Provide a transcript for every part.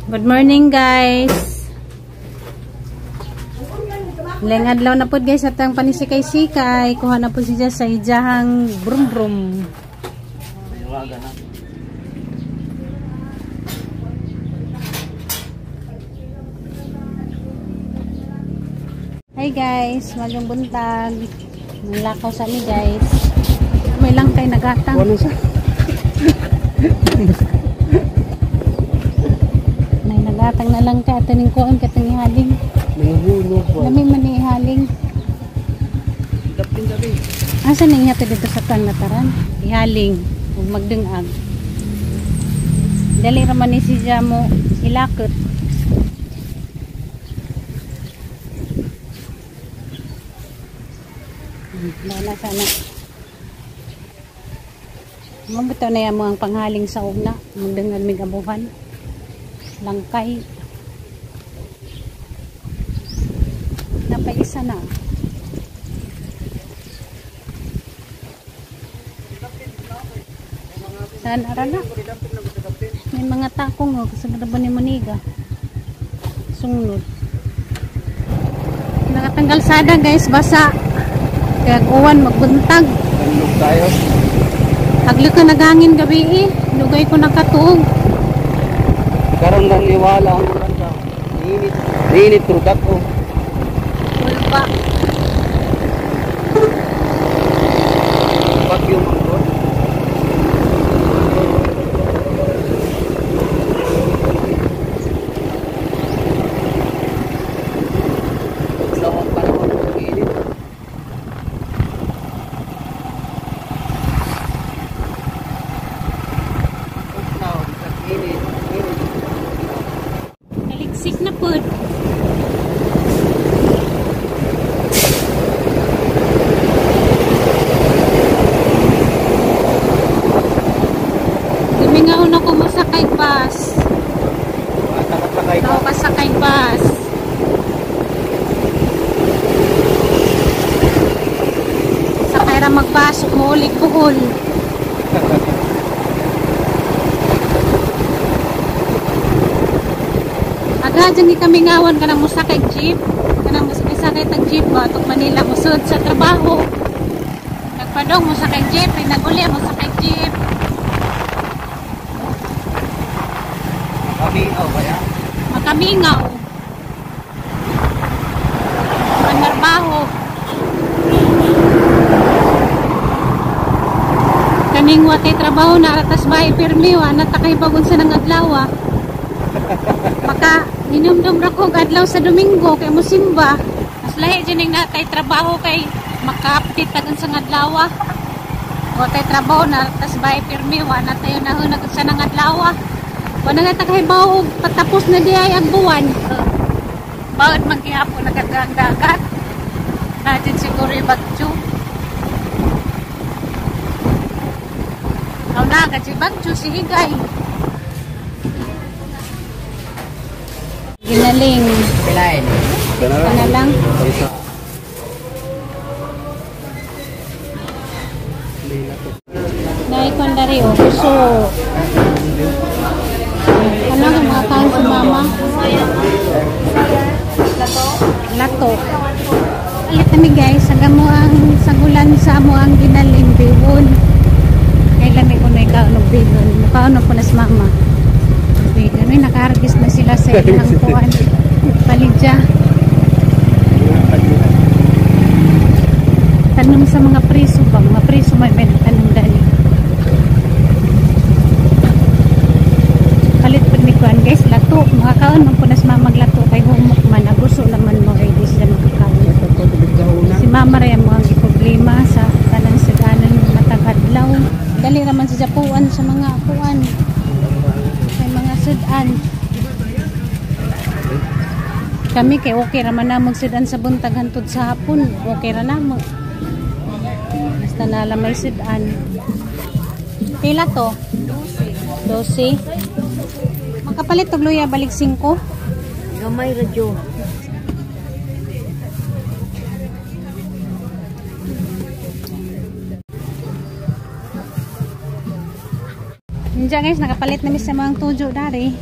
Good morning guys. Ilang adlaw na po guys atang panisikay-sikay. Kuha na po siya sa ijahang brum-brum. Hi guys, magandang buntag. Nalakaw sa amin guys. May lang kay nagatang. May nagatang na lang ka taning kuan katong ihaling. Dami man ihaling. Asa na ihato dito sa tanataran? Ihaling ug magdungag. Dali ra man ni siya mo ilakot. Wala sana. Mabito na yan mga panghaling sa ugna. Magdangan may abuhan. Langkay. Napaisa na. Saan arana? May mga takong o. Kasagad ba ni Moniga? Sunglod. Nakatanggal sada guys. Basa. Kaya uwan magbuntag. Nalulog tayo. Hagli ka nagangin gabi eh. Lugay ko nakatuog. Karoon lang niwala ang ganda. Init. Init trudak ko. Wala pa. Bagyo mangkot. Sawang panahon. Init. Naliksik na po. Dumingaon ako mo sakay bus. Takot-takay ka. Tao ka sakay bus. Sakay ra magbasok mo ulit buhol. Aga dyan di kami ngawan ka nang musakay jeep. Ka nang musakay tag jeep ba? Tok Manila musud sa trabaho. Nagpadong musakay jeep. Naguli musakay jeep. Kamingaw ba yan? Makamingaw. Manarbaho. Kaning watay trabaho na atas bahay pirmiwa. Natakay bagon sa nang adlawa. Maka inumdum ra ko adlaw sa Domingo kay musimba. Mas lahi dyan yung natay trabaho kay makaaptit tagan sa adlaw. O tay trabaho na tas bahay pirmiwa na tayo na hunag sa nang adlaw. O nangatag bawo patapos na di ay ang buwan. Bawat magihapon nagagang dagat. Nadin siguro yung bagyo. Aw na si bagyo si Higay. Ginaling. Pilain. Kana lang. Naikon dari o. So, ano ang mga kain si mama? Lato. Alit kami guys. Saga mo ang sagulan sa mo ang ginaling bihon. Kailan may kunoy kaunog bihon. Mukaunog po na si mama. Bihon. Nakahargis na sila sa ilang kuwan. Paligya. Tanong sa mga preso ba? Mga preso may tanong dali. Palit pag ni kuan guys, lato. Makakaon man po na si mama maglato kay humok man. Aguso naman mo ready sila makakaon. Si mama rin mo ang problema sa kanang siganan matagadlaw. Dali raman sa Japuan sa mga kuan. May mga sudan. Kami kay okay raman na magsudan sa buntag hantod sa hapon. Okay ra na mo. Basta nala may sudan. Pila to? 12. Makapalit og luya balik 5. Gamay radyo. Diyan guys, nakapalit na mi sa mga tujo dari.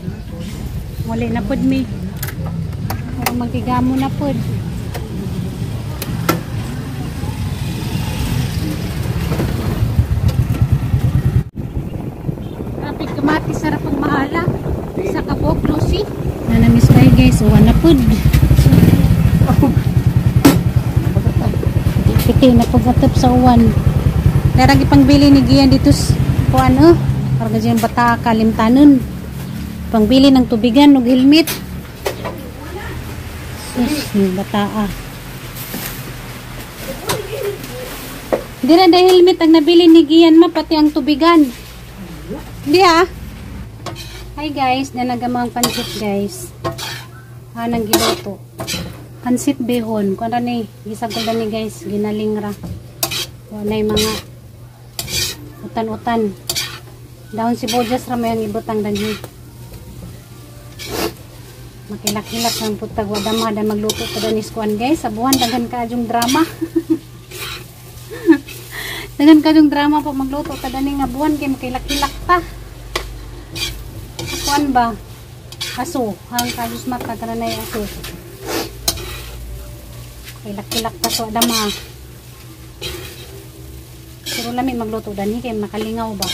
Muli na pod mi. Parang magtigamo na pod. Rapid kamati sarap ang mahala. Sa kabok, Lucy. Nanamis kayo guys. Uwan na pod. Piti na pag-atap sa uwan. Naragi pangbili ni Gian dito po ano. Parang dyan bata kalimtanon. Pangbili ng tubigan o helmet. Sus, yung bata Hindi na dahil helmet ang nabili ni Gian ma, pati ang tubigan. Hindi Hi guys, nanagamang pansit guys. Nang giloto. Pansit behon. Kung ano ni, gisagol na ni guys, ginaling ra. Wala yung mga utan-utan. Dahon sibuyas ra may ang ibutang danhi. Makilak-hilak ng putag wadama dan magluto pa danis kuan guys. Sa buwan daghan ka yung drama. Daghan ka yung drama pa magluto ta dani nga buwan kay makilak-hilak ta. Kuan ba? Aso, hang kajus mata kananay aso. Kilak-kilak pa so adama. Pero lami magluto dani kay makalingaw ba.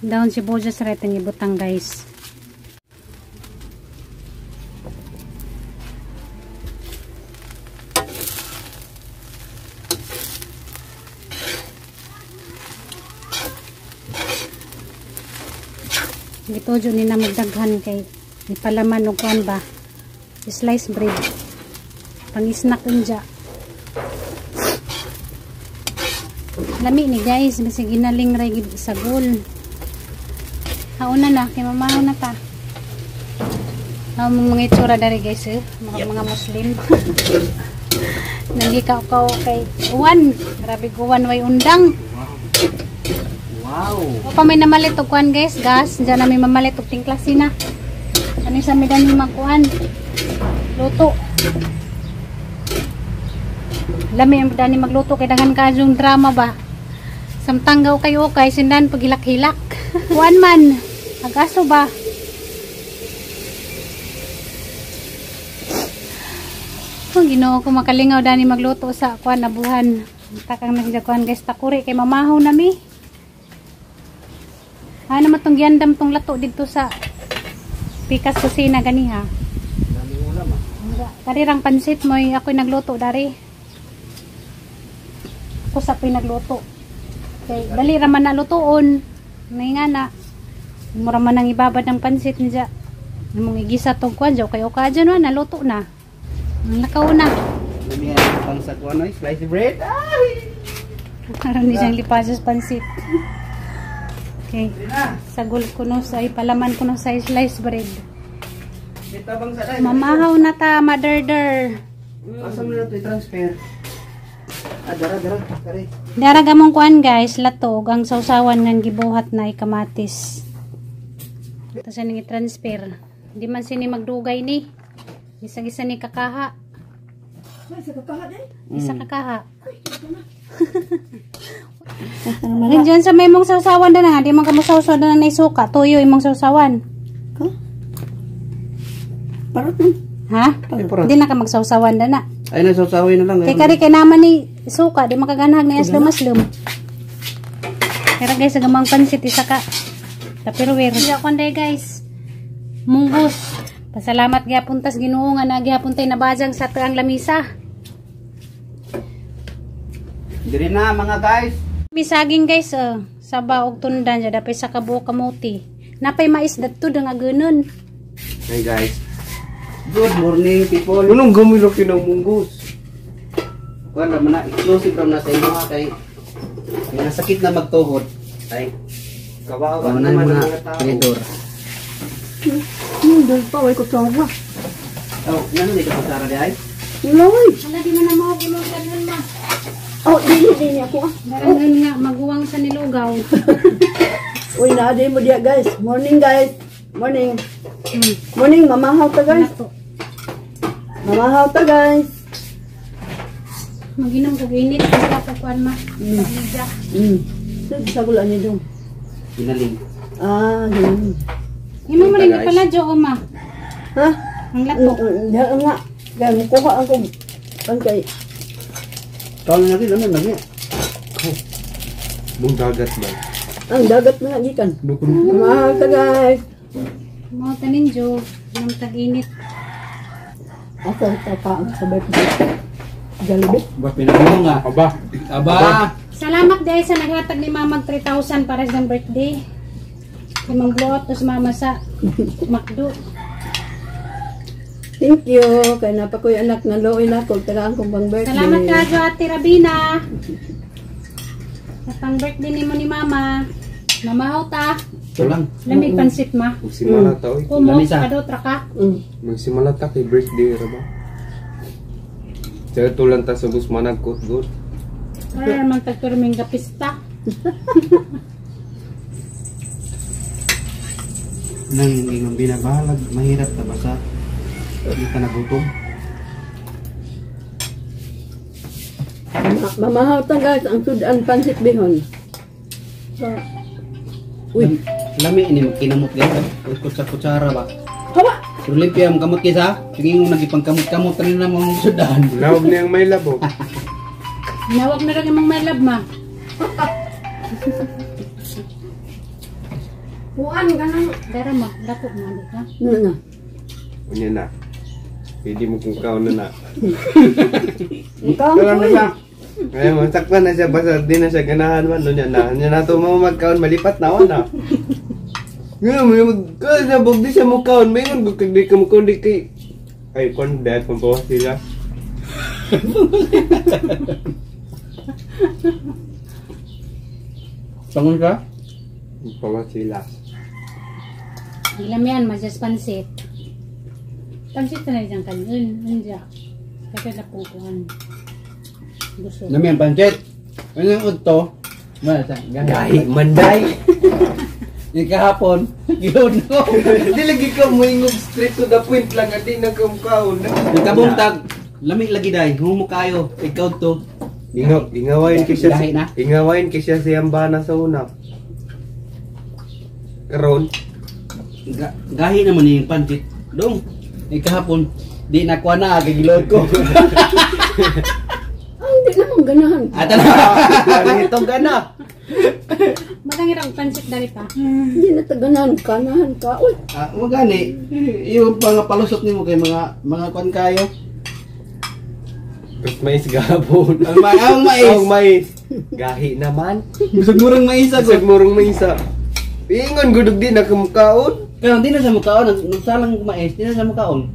Dahon sibuyas ra itong ibutang guys. Gitojo ni na magdaghan kay ipalaman og kuan ba slice bread pang snack unja. Lami ni guys basi ginaling ra gid sa gul. Hauna na kay mamahaw na ta. Mga itsura dari guys mga Muslim. Nagikaw kay uwan. Grabe uwan way undang. Wow. O pa may namalit og kuan guys, gas. Diyan na may mamalit og tingklase na. Ano sa midan ni magkuan? Luto. Lami ang dani magluto kay daghan ka yung drama ba. Samtanggaw kayo kay sindan pagilak-hilak. Kuan man, agaso ba? Kung Ginoo ko makalingaw dani magluto sa kuan nabuhan. Takang nagjakuan guys, takuri kay mamahaw nami. Ano matong giandam tong lato dito sa Pikas Kusina gani ha. Dami ulam Dari rang pansit mo ako'y nagluto dari. Ako sa ako'y nagluto. Kay dali ra man na lutoon. May nga na. Mura man nang ibabad ng pansit niya. Namong igisa tong kuan jo kay okadyo na naluto na. Nakaw na. Dami pang sa kuan ay slice bread. Ay. Karon ni siyang lipasos pansit. Okay. Sagol ko no sa palaman ko no sa slice bread. Itabang sa dai. Mamahaw na ta, maderder. Asa mo na to i-transfer? Dara kare. Dara gamong kuan guys, latog ang sausawan ng gibuhat na ikamatis. Tapos ning i-transfer. Di man sini magdugay ni. Isa-isa ni kakaha. Isa kakaha din? Isa kakaha. Rin dyan sa may mong sausawan na nga, di man ka masausaw na na isuka, tuyo imong sausawan. Ha? Parot mo? Ha? Di na ka magsausawan na na. Ay nasawsawin na lang. Kay kari kay naman ni isuka, di makaganhag na aslum-aslum. Kaya guys, agamang pansit isa ka. Tupperware. Iya ko anday guys. Munggos. Pasalamat gyapon tas Ginoo nga nagyapon tay nabajang sa taang lamisa. Diri na mga guys. Bisaging guys, sabaw og tundan jud dapay sa kabuok kamuti. Napay mais dadto nga geunon. Hey guys. Good morning people. Unong gumilo kinamunggus. Kuan ra man na exclusive ra na sa inyo kay mga sakit na magtuhod. Ay kawawa naman ang mga tao. Doon pa, way ko tawag. Oh, nano ni ka pasara di ay? Loy! Wala di man na mo gulugan nun ma. Oh, din ako ah. Daran nga maguwang sa nilugaw. Uy, naaday mo diya guys. Morning guys. Morning. Morning, mamahaw ta guys. Mamahaw ta guys. Maginom ko init sa kuan ma. Sa Sagulan niyo dong. Ginaling. Ah, ganun. Imo mo rin pala jo uma. Ha? Ang lato. Diyan nga. Kaya mukuha ako. Pangkay. Kaon na rin, ano lagi? Bung dagat ba? Ang dagat na gikan. Bukong Mahal ka guys. Mo tanin jo nang tag-init. Ako tapaang sa birthday. Jollibee. Ba pinagawa nga. aba. Aba. Salamat dahil sa naghatag ni Mama 3,000 para sa birthday. Si Mang Blot, tapos Mama sa McDo. Thank you. Kaya napakoy anak na loy na ko. Tagaan kong bang birthday. Salamat ka, Jo, Ate Rabina. Sa pang birthday ni mo ni Mama. Mamahaw ta. Ito lang. Lamig pansit ma. Magsimala ta oy. Kumot, Lamisa. kadotra ka. Magsimala ta kay birthday ra ba? Kaya tulang ta sa busmanag kot good. Para naman tagturming kapista. Nang ingong binabalag, mahirap na basa. Hindi ka nagutom. Mamahaw ta guys. Ang sudan pansit bihon. So, uy. Lami ini magkinamot guys. Ikot sa kutsara ba? Hawa! Sulimpia ang kamot kisa. Tingin mo nagipangkamot-kamot rin na mong sudan. Lawag na yung may labo. Nawag na rin yung may lab ma. Buwan ka na. Dara ma, dapo ma. Ha? Ano na? Unya na. Pwede mo kung kaon na na. Ikaw Alam na siya. Ay, masakpan na siya basta di na siya ganahan man. Unya na. Unya na to mo magkaon malipat na wana. Ngayon, may magkaon na bog di siya mo kaon. Mayroon bukag di ka mo kaon di kay. Ay, kon dad, pambawa sila. Bangon ka? Pambawa sila. Ilam yan, masyas pansit. Pansit na isang kanyon. Hindi. Kasi na pukuhan. Gusto. Lami ang pancit. Ano yung udto? Gahi, manday. Yung kahapon, yun ko. Di lagi ka mo ingog straight to the point lang. Adi na kang kaon. Yung kabuntag, lami lagi dahi. Humo kayo. Ikaw to. Ingawain ko siya. Gahi na? Ingawain ko siya sa Yambana sa una. Karon, Gahi naman yung pancit. Dong, yung kahapon, di nakuha na, gagilod ko. Ang di naman ganahan. Ata na. itong gana. Matangir ang pansit dari pa. Hindi na taganahan. Kanahan ka. Uy. Magani, yung mga palusot nimo kay mga kwan kayo. Tapos mais gabon. Ang mais. Ang mais. Gahi naman. Bisag murang mais ako. Isag murong maisa. Ingon gudog din na kamukaon. Pero di na sa mukaon, nagsalang mais, di na sa mukaon.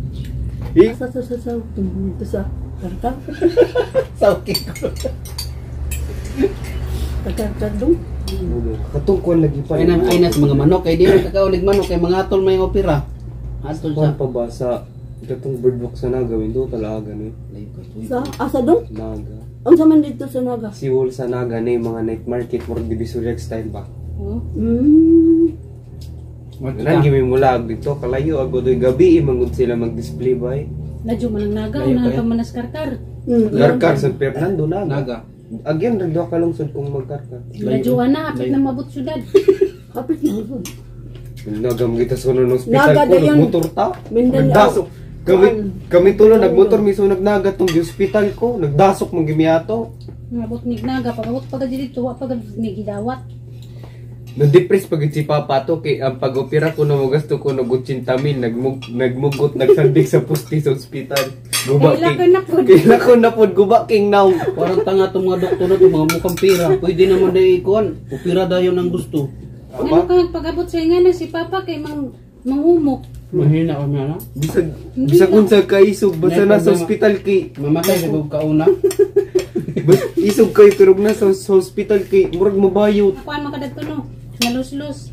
Sa. Tumito sa. Karkar. Sauki ko. Karkar dong. Katungkon lagi pa. Ay na sa mga manok, kay di na kakaulig manok, kay mga atol may opera. Atol Kuan sa... pa ba sa itong bird box na nagawin do talaga ni Sa asa dong? Naga. Ang saman dito sa Naga. Siwol sa Naga ni mga night market more divisory style ba. Oh. Nan gimi mula dito kalayo agodoy gabi mangud sila mag-display ba. Nadyo man ang naga, Layo pa unahan yan. pa manas karkar. Garkar sa Fernando Naga. Naga. Again rin daw kalungsod kung magkarkar. Nadyo na, hapit na mabot syudad. Kapit na hapon. Nagam kita sa ng hospital Naga ko dayon. nagmotor ta. Mindanao. Nagdasok. Kami tulo nagmotor miso nagnaga tong hospital ko. Nagdasok mang gimiato. Mabot ni naga, pagabot pagad dito, wa pagad ni gidawat. Na-depress pag si Papa to kay ang pag-opera ko na mo gasto ko nagutsintamin nagmugot nagsandig sa pusti sa ospital. Guba Kailan king. ko na po. Kailan ko na pod guba king now. Parang tanga itong mga doktor na ito, mga mukhang pira. Pwede naman na ikuan. Upira dayon ang gusto. Ano ka pagabot sa nga na si Papa kay mangumok. Mahina ka na. Bisag unsa ka isog basta na sa ospital kay Mamatay sa gug kauna. isog kay turog na sa hospital kay murag mabayot. Kuan man kadagto no. Nalus-lus.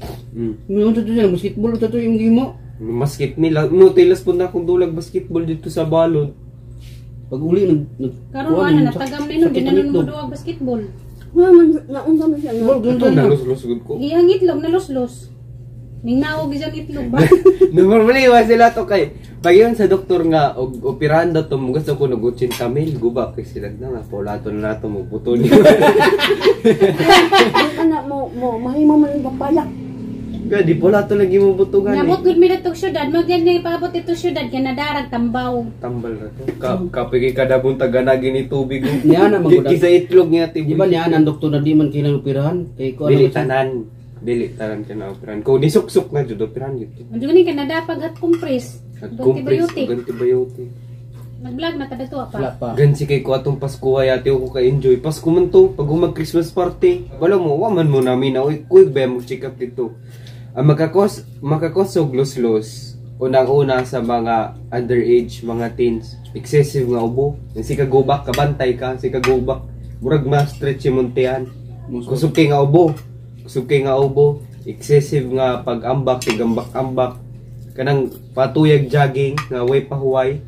May unsa to siya, basketball unsa to yung gimo. Basket nila mo tilas pud na akong dulag basketball dito sa balod. Pag uli Karon ana natagam ni no, di na nun mo duwag basketball. Naunsa mo siya. Ito naluslusgod ko. Iyang itlog nalus-lus. Ning nawog isang itlog ba? Normally wa sila to kay pag yun sa doktor nga og operahan daw to mo gusto ko nagutsin tamil guba kay sila na polato na nato mo puto ni. Anak mo mahimo man ang papayak. Kaya di pala to lagi mo butugan Nyabot gud mi dito syudad, magyan ni paabot dito syudad kay nadarag tambaw. Tambal na to. Kapag kada bunta ganagi ni tubig. Niya na magudad. Kisa itlog niya tibo. Di ba niya ang doktor na di man kailangan operahan? Kay ko Dili tanan. Dili tanan ka na operan. Kung nisuksok na jud operan jud. Unjo ni kay nadapag at compress. At compress Antibiotic. antibiotic. Nag-vlog na kada tuwa Wala pa. pa. Gansi kay ko atong Pasko ay ate ko ka-enjoy. Pasko man to, pag mag Christmas party. Wala mo, waman mo namin na, uy, ba mo check up dito. Ang makakosog los-los, unang-una sa mga underage, mga teens, excessive nga ubo. Si kagubak, kabantay ka, si kagubak, murag ma-stretch yung muntian. Kusog kay nga ubo. Kusog kay nga ubo. Excessive nga pag-ambak, tigambak-ambak. Kanang patuyag jogging, nga way pahuway.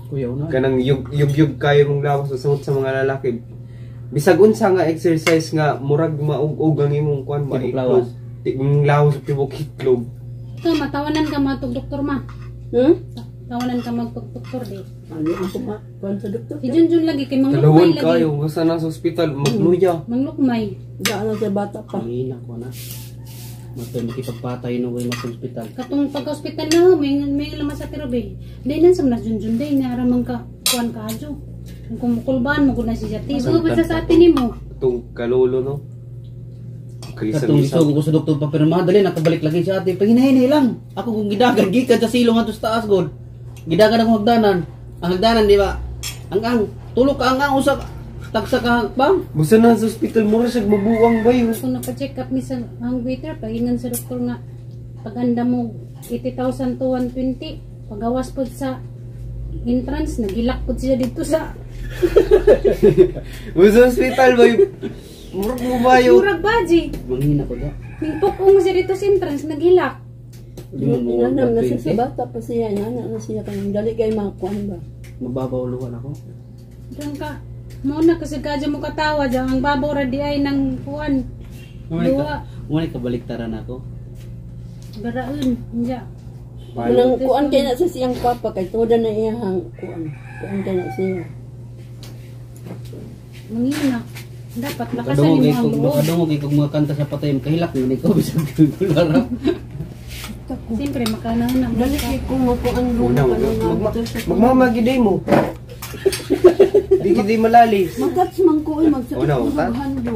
Kuya una. Kanang yug kayo mong lawas sa sa mga lalaki. Bisag unsa nga exercise nga murag maug-ug ang imong kwan Tibok maiklog. Tibok lawas tibok hitlog. Ito, matawanan ka matug doktor ma. Tawanan ka magtug-doktor di. Ano ako ma? Kuan sa doktor? Si Junjun lagi kay manglukmay Dalawan lagi. kayo basta na sa ospital magluya. Manglukmay. Diyan sa bata pa. Pangina ko na. Matay makipagpatay no way mas ospital. Katong pagka-hospital na, may lamas sa tirobe. Dahil nan sa mas Junjun day, naramang ka, kuhan ka adyo. Kung kumukulban mo, kung nasisya. Tiso ba sa atin ni mo? Itong kalolo no. Katong Kaysa gusto ko sa doktor pa pero dali nakabalik lagi sa atin. Paginahinay lang. Ako kung gidagan gikan sa silong ato sa taas god. Gidagan ako hagdanan. Ang hagdanan di ba? Ang tulog ka ang usa tagsa ka bang? Busa na sa ospital mo ra siya mabuwang bayo. Kung napa-check up ni sa ang waiter, pagingan sa doktor nga, paganda mo 80,000 to 120, pagawas po sa entrance, nagilak po siya dito sa Busa ospital bayo. Murag mo bayo. murag baji. Manghina ko da. Ningpok siya dito sa entrance, nagilak. Inanam na siya sa bata pa siya. Inanam na siya kanyang dali kay mga kuan ba? Mababaw luwan ako. Diyan ka. Muna kasi kadya mo katawa diyan ang babaw ra di ay ng kuan. Duwa. Muna kabaliktaran ako. Baraun. Diya. Walang kuan kay na sa siyang papa kay tuda na iyang kuan. Kuan kay na siya. Mangina. Dapat lakasan mo ang loob. Kadungog ikog mga kanta sa patay kahilak ni ko bisag kulara. Siyempre makanahan na mo. Dali kay kung mo po ang Una luma magmamagiday mo. Di kita malalis. Magkats man ko ay magsakit Una, ko utan. hando.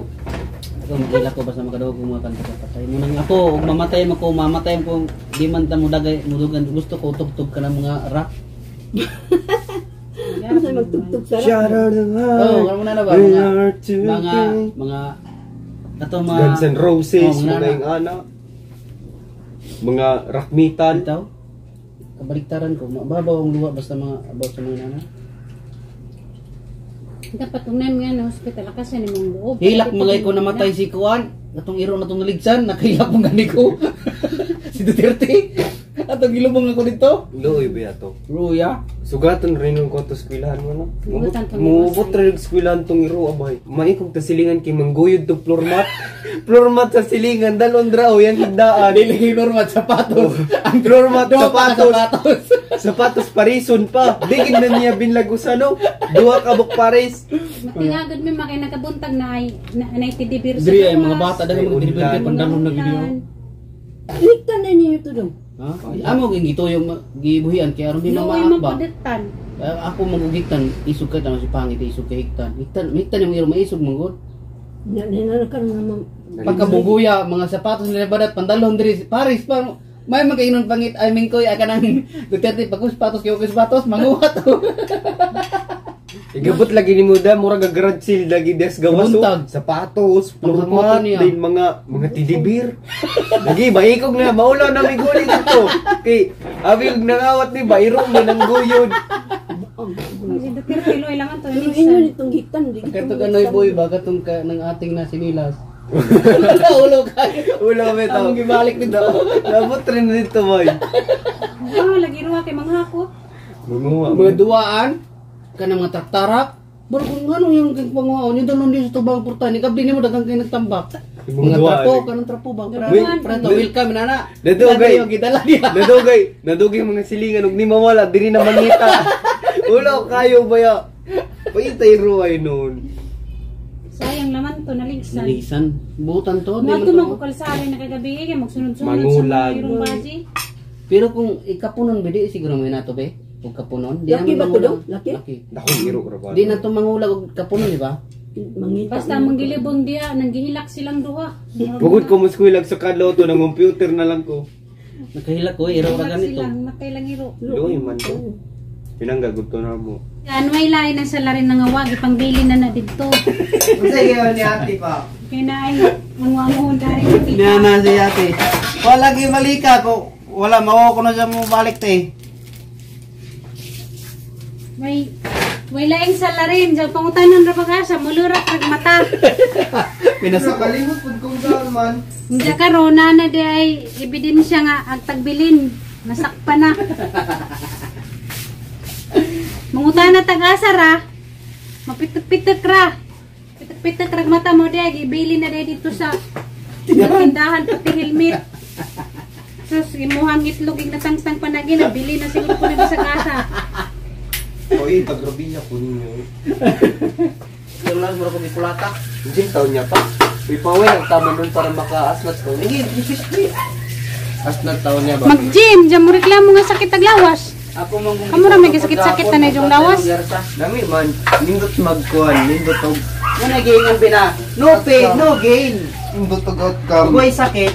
Ako makilak ko basta makadungog ko mga kanta sa patay. Munang ako ug mamatay mo ko mamatay ko di man ta mudagay mudugan gusto ko tugtog ka ng mga rap. Ano sa magtugtog sa Shout rap? out the Oh, karon na ba We mga are together. mga ato mga Guns N' Roses, Oh, mga yung ana. Mga rock metal. Itaw. Kabaliktaran ko, mababaw ang luwa basta mga about sa mga nana. Dapat ungnan nga na hospital lakasan ni mong loob. Hilak mga ko namatay si Kuan. Atong iro na itong naligsan, nakahilak mo gani ko. Si Duterte. Atong gilubong ako dito. Looy ba yato? Ruya. Sugatan rin yung koto skwilahan mo no? Sugatan to, Mubot rin yung skwilahan tong iro abay. Maikog ta silingan kay mangguyod to floor mat. Floor mat sa silingan, dalon draw yan higdaan. Dili normal sapatos. Ang floor mat sapatos. Sapatos. Sapatos parison pa. Digin na niya binlagusan no? Duha kabok pares. Matingagad mi makay nakabuntag na ay na tidibir sa Diri ay mga gawas. bata dagang mga delivery kay pandalon na video. Iliktan na niyo ito dong. Ha? Amo ging gito yung gibuhian kay aron di Luoy mamaak mo ba. padetan. Ako magugiktan isog ka na si pangit isog kay hiktan. Hiktan yung iro maisog manggod. Ninana ka naman. Pagkabuguya, mga sapatos nila badat, pandalon diri Paris pa. May magkainon pangit ay mingkoy ay kanang Duterte pag sapatos kay sapatos manguhat. Igabot lagi ni Muda, mura gagarad sil lagi des gawas Buntag. sapatos, floor Pagkakoto mat, niya. din mga tidibir. Lagi baikog na maulaw na may guli dito. Kay abig nangawat ni bayrong ni nang guyod. Si Duterte Luoy lang ang to. Pero inyo nitong hiktan. Kato ka noy boy ba katong ka ng ating na sinilas. Ulo ka. Ulo kami Ang to. gibalik nito. Nabot rin dito boy. Ah, lagi ruwa kay manghakot. Mga duwaan kanang mga traktarak. Baro kung ano yung panguhaon, yung dalon din sa tubang porta, ni kabdi nimo dagang kay nagtambak. Mga Mga duwaan, trapo, eh. kanang trapo bang Duwaan. Prato, welcome nana. Nadugay. Yung gidala niya. Nadugay mga silingan ug ni mawala diri na mangita. Ulo kayo baya. Paitay ruway noon. Sayang naman to, naligsan. Nalisan. Butan to. di Mga man to to. magkukalsari na kagabi, kaya magsunod-sunod Mangulag. sa mayroong baji. Pero kung ikapunon, bidi siguro may nato be. Kung kapunon. Di Laki naman ba to, mangulag. Dong? Laki? Dahon iro ra. Di na to mangulag og kapunon, di ba? Mangita. Basta manggilibong diya, nanggihilak silang duha. Bukod ko muskuilag sa kadloto ng computer na lang ko. Nakahilak ko, iraw ra Hilak ganito. silang, matay lang iro. Luoy man to. Pinanggagod to na mo. Yan, may lain ang salarin ng awag, ipangbili na dito. Sige, ni ate pa. Kaya na ay, mangwangon dahil Diyan na si ate. Wala lagi malika ko. Wala, makuha ko na siya mo balik te. may laing salarin, sa pangutanan na pag-asa, mulurak kag mata. Pinasok. Kalimot pud kung saan man. Hindi ka ro, na di ay ebidensya nga, ang tagbilin, nasakpa na. Mangutanan na tag-asa ra, mapitok-pitok ra. Pitok-pitok ra mata mo di ay, ibili na di dito sa tindahan, pati helmet. Sus, imuhang itlog, natang-tang panagin, nabili na siguro ko na sa kasa. Oy, tagrabiya po ninyo. Yung lang mo ko bikulata. Hindi taon niya pa. Ipawin ang tama doon para maka-aslat ko. Hindi, hindi. Asnat taon niya ba? Mag-gym, dyan mo reklamo nga sakit taglawas. Ako mong Kamu ra may sakit-sakit na na yung lawas. Dami man. Nindot magkuhan. Nindot og. Muna gain ang bina. No pain, no gain. Nindot og outcome. Huwag sakit.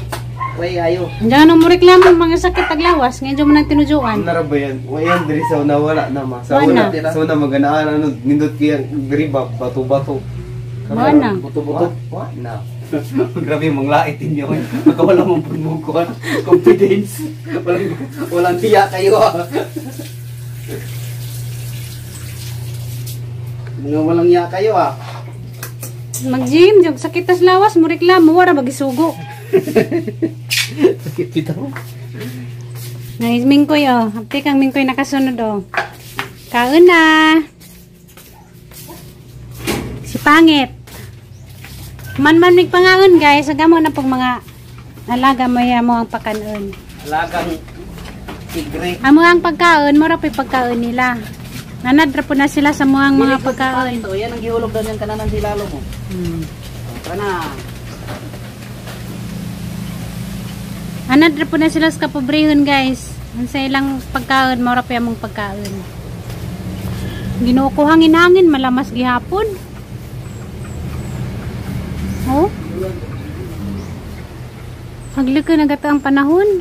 Huwag ayo. Diyan mo reklamo mga sakit taglawas, ngayon dyan mo nang tinujuan. Nara ba yan? Wayan diri sa una wala na ma. Sa Wala. una sa una maganaan ano nindot kaya diri ba bato-bato. Wala. Buto-buto. What na? Grabe mong lait inyo. Magkawala mong pagmukuhan. Confidence. Walang tiya kayo. Mga walang iya kayo ah. Mag-gym, dyan sakit tas lawas, mo reklamo, wala magisugo. Sakit kita mo. Nais mingkoy oh, hapti kang mingkoy nakasunod oh. Kaon na. Si Pangit. Man mig pangaon guys, agamo na pag mga alaga mo ang pakanon. Alagang tigre. Amo ang pagkaon, mura pa pagkaon nila. Nanadra po na sila sa mga pagkaon. Ito, yan ang gihulog daw yung kananan si Lalo mo. Kana. Anadra po na sila sa kapobrehon guys. Ang sa ilang pagkaon, mura pa yung pagkaon. Ginoo ko hangin-hangin, malamas gihapon. Oh? Hagli ka na gata ang panahon.